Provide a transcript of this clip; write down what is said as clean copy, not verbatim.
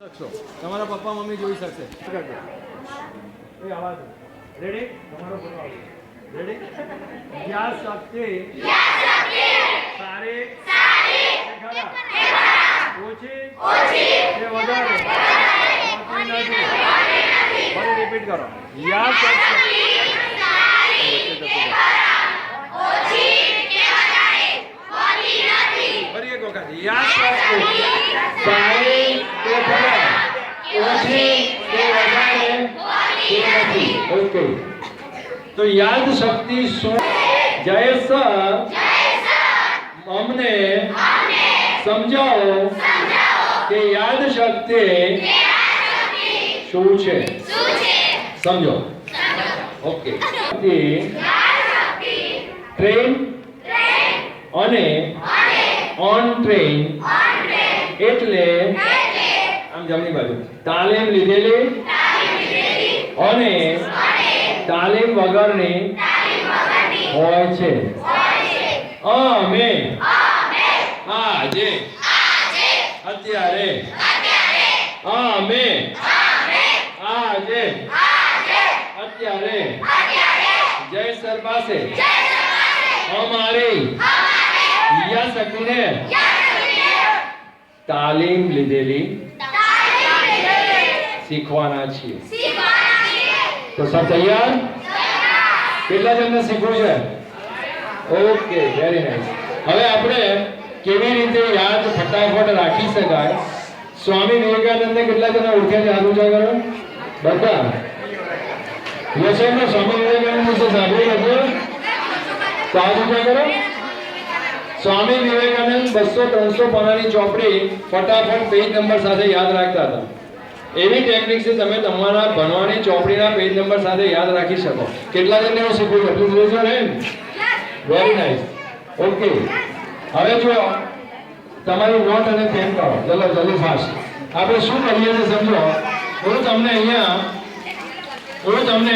તમારા પપ્પા મમ્મી જોઈ શકશે. એ આવાજ રેડી? તમારો ફોટો આવશે. રેડી? યાદશક્તિ સારી ઓછી કે વધારે ફરી રિપીટ કરો. યાદશક્તિ ફરી એક વખત યાદશક્તિ સારી કે વધારે ઓછી કે વધારે ઓકે. તો યાદ શક્તિ શું? જય સર અમને સમજાવો કે યાદ શક્તિ શું છે? સમજો. ઓકે. ટ્રેન અને ઓન ટ્રેન એટલે આમ જમણી બાજુ તાલીમ લીધેલી અને તાલીમ વગરની હોય છે. અમે આજે અત્યારે અમે આજે અત્યારે જય સર પાસે અમારી યાદશક્તિને તાલીમ લીધેલી શીખવાના છીએ. તો સર તૈયાર? કેટલા જણને શીખવું છે? Okay, very nice. હવે આપણે કેવી રીતે યાદ ફટાફટ રાખી શકાય? સ્વામી વિવેકાનંદને કેટલા જણા ઓળખે છે? હાથ ઊંચા કરો. બધા યશોને સ્વામી વિવેકાનંદ વિશે સાંભળ્યું હતું? તો હાથ ઊંચા કરો. સ્વામી વિવેકાનંદ 200-300 પાનાની ચોપડી ફટાફટ પેજ નંબર સાથે યાદ રાખતા હતા. એવી ટેકનિકથી તમે તમારા ભણવાની ચોપડીના પેજ નંબર સાથે યાદ રાખી શકો. કેટલા જણને હું શીખવું છું? એટલું જોઈશો ને? Very nice. ઓકે. હવે જો તમારી નોટ અને પેન કરો. ચલો જલ્દી ફાસ્ટ. આપણે શું કરીએ છીએ સમજો. હું તમને